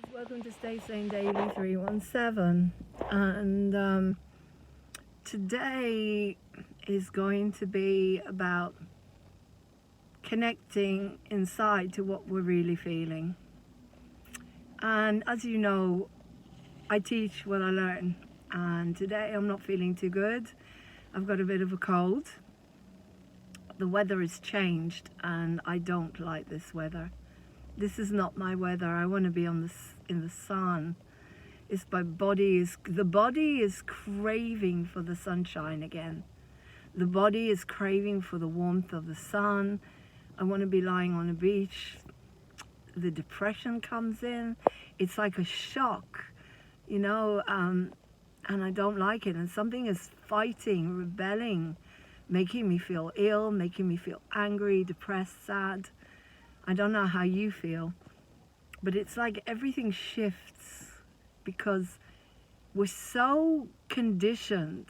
guys, welcome to Stay Sane Daily 317, and today is going to be about connecting inside to what we're really feeling. And as you know, I teach what I learn, and today I'm not feeling too good. I've got a bit of a cold. The weather has changed and I don't like this weather. This is not my weather. I want to be in the sun. The body is craving for the sunshine again. The body is craving for the warmth of the sun. I want to be lying on a beach. The depression comes in. It's like a shock, and I don't like it. And something is fighting, rebelling, making me feel ill, making me feel angry, depressed, sad. I don't know how you feel, but it's like everything shifts because we're so conditioned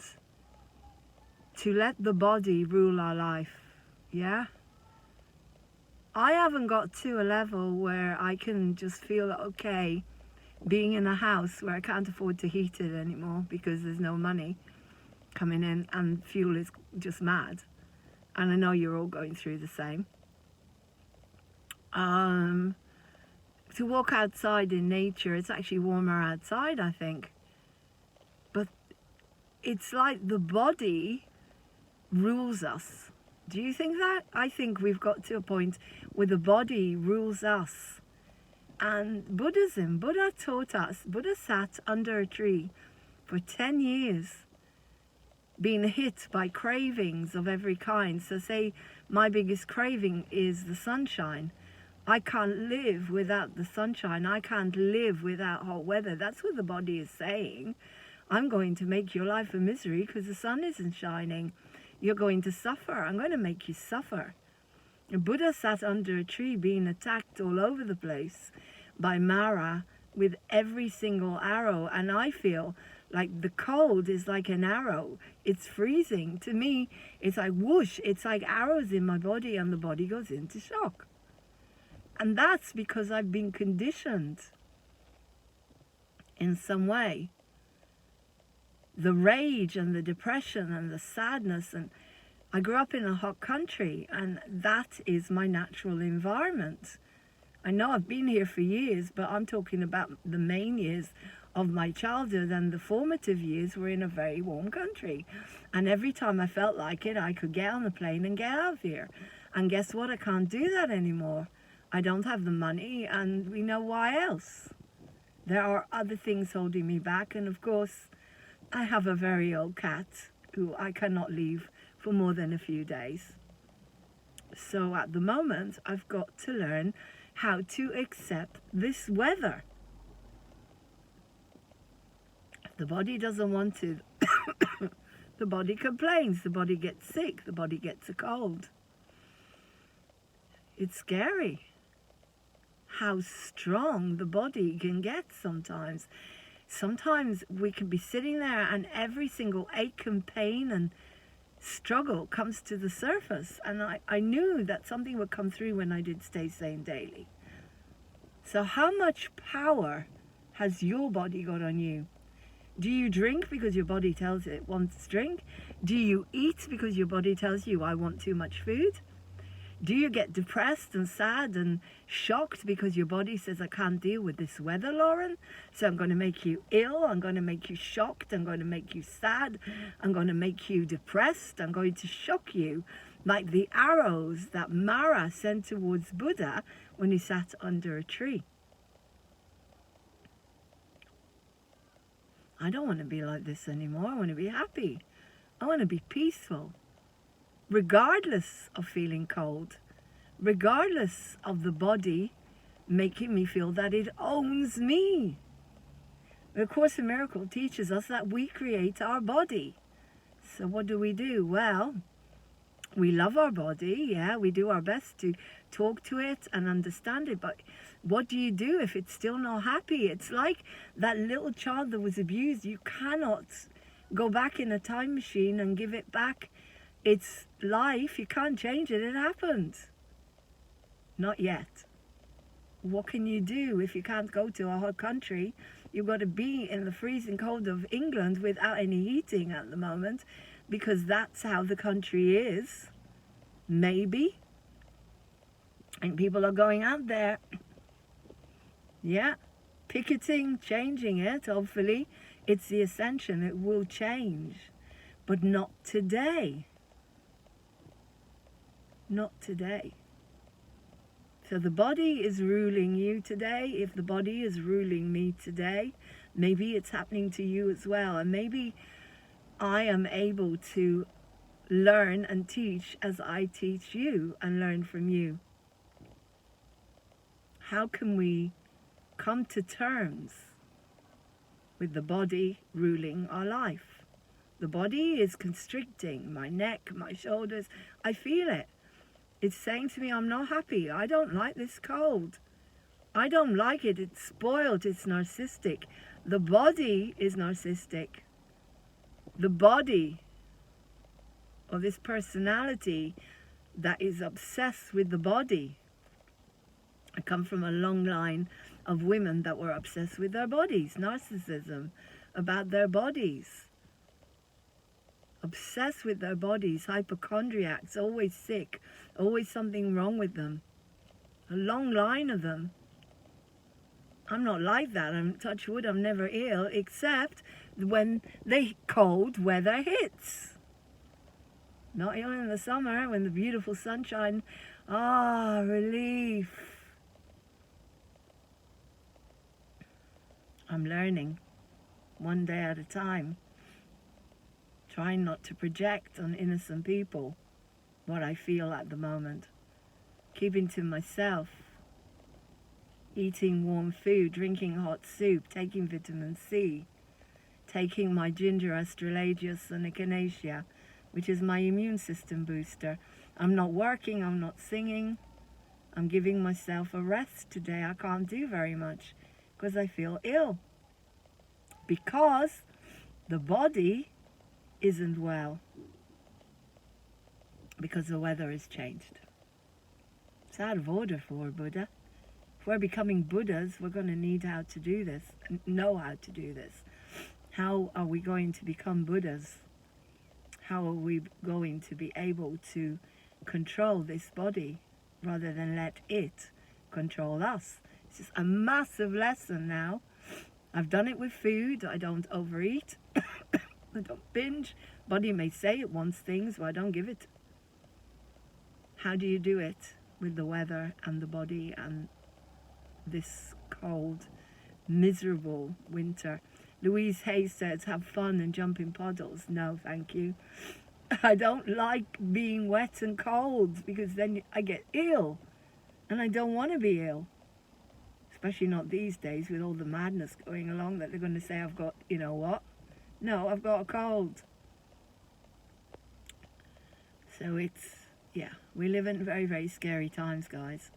to let the body rule our life. Yeah? I haven't got to a level where I can just feel okay being in a house where I can't afford to heat it anymore because there's no money coming in and fuel is just mad. And I know you're all going through the same. To walk outside in nature, it's actually warmer outside, I think. But it's like the body rules us. Do you think that? I think we've got to a point where the body rules us. And Buddha taught us, Buddha sat under a tree for 10 years, being hit by cravings of every kind. So say my biggest craving is the sunshine. I can't live without the sunshine. I can't live without hot weather. That's what the body is saying. I'm going to make your life a misery because the sun isn't shining. You're going to suffer. I'm going to make you suffer. The Buddha sat under a tree being attacked all over the place by Mara with every single arrow. And I feel like the cold is like an arrow. It's freezing. To me, it's like whoosh. It's like arrows in my body and the body goes into shock. And that's because I've been conditioned in some way. The rage and the depression and the sadness. And I grew up in a hot country and that is my natural environment. I know I've been here for years, but I'm talking about the main years of my childhood, and the formative years were in a very warm country. And every time I felt like it, I could get on the plane and get out of here. And guess what? I can't do that anymore. I don't have the money, and we know why else. There are other things holding me back, and of course, I have a very old cat who I cannot leave for more than a few days. So at the moment, I've got to learn how to accept this weather. If the body doesn't want to, the body complains, the body gets sick, the body gets a cold. It's scary how strong the body can get sometimes. Sometimes we can be sitting there and every single ache and pain and struggle comes to the surface. And I knew that something would come through when I did Stay Sane Daily. So how much power has your body got on you? Do you drink because your body tells it wants drink? Do you eat because your body tells you I want too much food? Do you get depressed and sad and shocked because your body says, I can't deal with this weather, Lauren, so I'm going to make you ill, I'm going to make you shocked, I'm going to make you sad, I'm going to make you depressed, I'm going to shock you, like the arrows that Mara sent towards Buddha when he sat under a tree. I don't want to be like this anymore. I want to be happy. I want to be peaceful. Regardless of feeling cold, regardless of the body making me feel that it owns me. The Course in Miracles teaches us that we create our body. So what do? Well, we love our body, yeah, we do our best to talk to it and understand it, but what do you do if it's still not happy? It's like that little child that was abused. You cannot go back in a time machine and give it back. It's life, you can't change it, it happened. Not yet. what can you do if you can't go to a hot country? You've got to be in the freezing cold of England without any heating at the moment, because that's how the country is. Maybe. And people are going out there, yeah, picketing, changing it, hopefully. It's the ascension, it will change. But not today. Not today. So the body is ruling you today. If the body is ruling me today, maybe it's happening to you as well. And maybe I am able to learn and teach as I teach you and learn from you. How can we come to terms with the body ruling our life? The body is constricting my neck, my shoulders. I feel it. It's saying to me, I'm not happy. I don't like this cold. I don't like it. It's spoiled. It's narcissistic. The body is narcissistic. The body, or this personality that is obsessed with the body. I come from a long line of women that were obsessed with their bodies. Narcissism about their bodies. Obsessed with their bodies, hypochondriacs, always sick, always something wrong with them. A long line of them. I'm not like that. I'm, touch wood, I'm never ill, except when the cold weather hits. Not ill in the summer, when the beautiful sunshine, relief. I'm learning, one day at a time. Trying not to project on innocent people what I feel at the moment. Keeping to myself. Eating warm food, drinking hot soup, taking vitamin C. Taking my ginger, astralabius and echinacea, which is my immune system booster. I'm not working, I'm not singing. I'm giving myself a rest today. I can't do very much because I feel ill. Because the body isn't well, because the weather has changed. It's out of order for a Buddha. If we're becoming Buddhas, we're going to need how to do this, know how to do this. How are we going to become Buddhas? How are we going to be able to control this body rather than let it control us? It's just a massive lesson now. I've done it with food. I don't overeat. I don't binge. Body may say it wants things, but I don't give it. How do you do it with the weather and the body and this cold, miserable winter? Louise Hayes says, have fun and jump in puddles. No, thank you. I don't like being wet and cold because then I get ill. And I don't want to be ill. Especially not these days with all the madness going along that they're going to say I've got, you know what? No, I've got a cold. So it's, yeah, we live in very, very scary times, guys.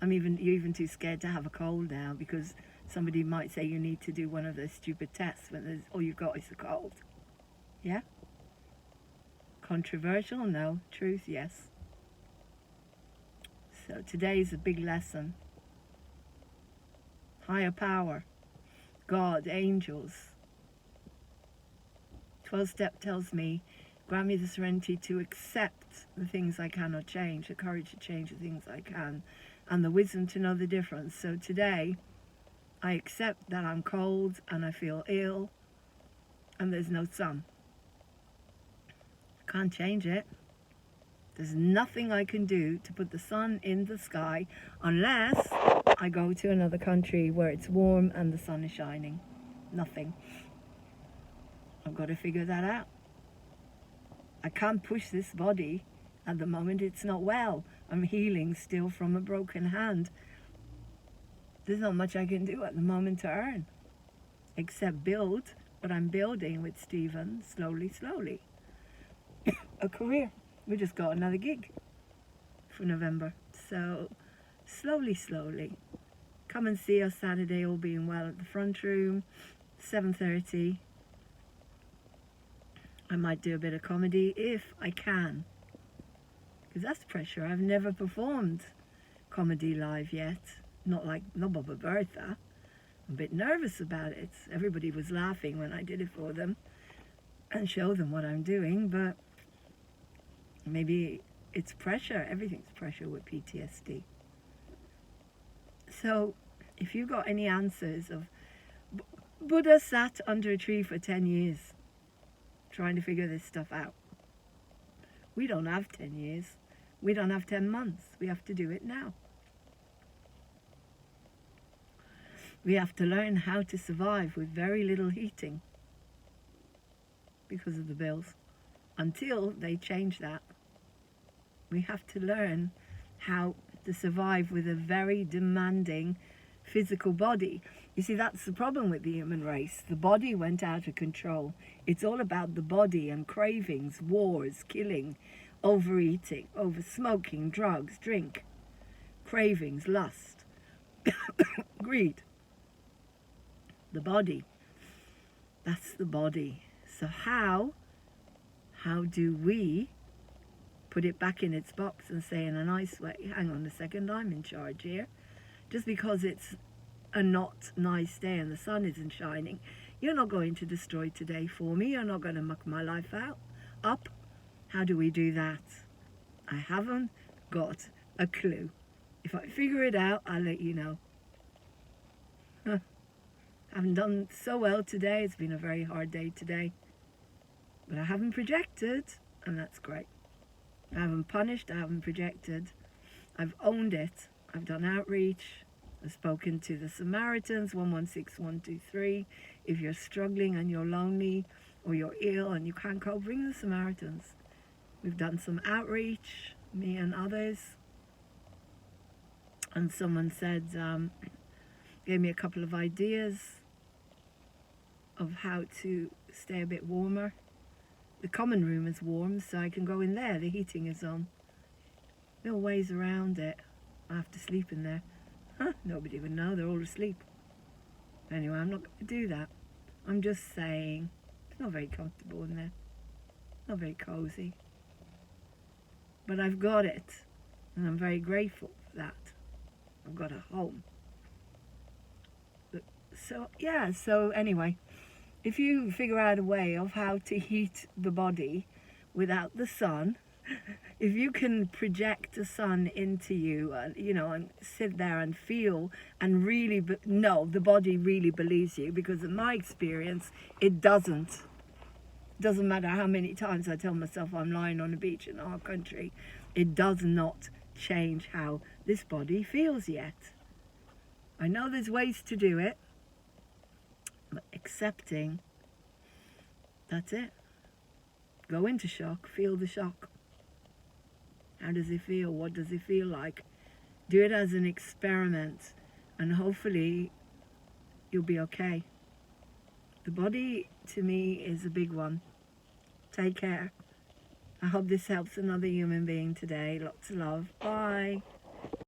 You're even too scared to have a cold now because somebody might say you need to do one of those stupid tests when all you've got is a cold. Yeah? Controversial? No. Truth? Yes. So today is a big lesson. Higher power, God, angels. 12 step tells me, grant me the serenity to accept the things I cannot change, the courage to change the things I can, and the wisdom to know the difference. So today, I accept that I'm cold and I feel ill and there's no sun. I can't change it. There's nothing I can do to put the sun in the sky unless I go to another country where it's warm and the sun is shining. Nothing. I've got to figure that out. I can't push this body at the moment. It's not well. I'm healing still from a broken hand. There's not much I can do at the moment to earn, except build what I'm building with Stephen, slowly, slowly. A career. We just got another gig for November. So, slowly, slowly. Come and see us Saturday, all being well, at the front room, 7:30. I might do a bit of comedy if I can. Because that's pressure. I've never performed comedy live yet. Not Baba Bertha. I'm a bit nervous about it. Everybody was laughing when I did it for them and show them what I'm doing, but maybe it's pressure. Everything's pressure with PTSD. So if you got any answers of Buddha sat under a tree for 10 years trying to figure this stuff out. We don't have 10 years. We don't have 10 months. We have to do it now. We have to learn how to survive with very little heating because of the bills. Until they change that, we have to learn how to survive with a very demanding physical body. You see, that's the problem with the human race. The body went out of control. It's all about the body and cravings, wars, killing, overeating, over smoking, drugs, drink, cravings, lust, greed. The body. That's the body. So how do we put it back in its box and say in a nice way, hang on a second, I'm in charge here. Just because it's a not nice day and the sun isn't shining, you're not going to destroy today for me. You're not going to muck my life up. How do we do that? I haven't got a clue. If I figure it out, I'll let you know. I haven't done so well today. It's been a very hard day today. But I haven't projected, and that's great. I haven't punished, I haven't projected. I've owned it. I've done outreach. I've spoken to the Samaritans, 116123. If you're struggling and you're lonely or you're ill and you can't cope, bring the Samaritans. We've done some outreach, me and others. And someone said, gave me a couple of ideas of how to stay a bit warmer. The common room is warm, so I can go in there. The heating is on. There are ways around it. I have to sleep in there. Nobody would know. They're all asleep. Anyway, I'm not going to do that. I'm just saying it's not very comfortable in there. Not very cozy. But I've got it. And I'm very grateful for that. I've got a home. So anyway, if you figure out a way of how to heat the body without the sun, if you can project the sun into you, and sit there and feel and really know the body really believes you, because in my experience, it doesn't. Doesn't matter how many times I tell myself I'm lying on a beach in our country, it does not change how this body feels yet. I know there's ways to do it, but accepting, that's it. Go into shock, feel the shock. How does it feel? What does it feel like? Do it as an experiment, and hopefully you'll be okay. The body, to me, is a big one. Take care. I hope this helps another human being today. Lots of love. Bye.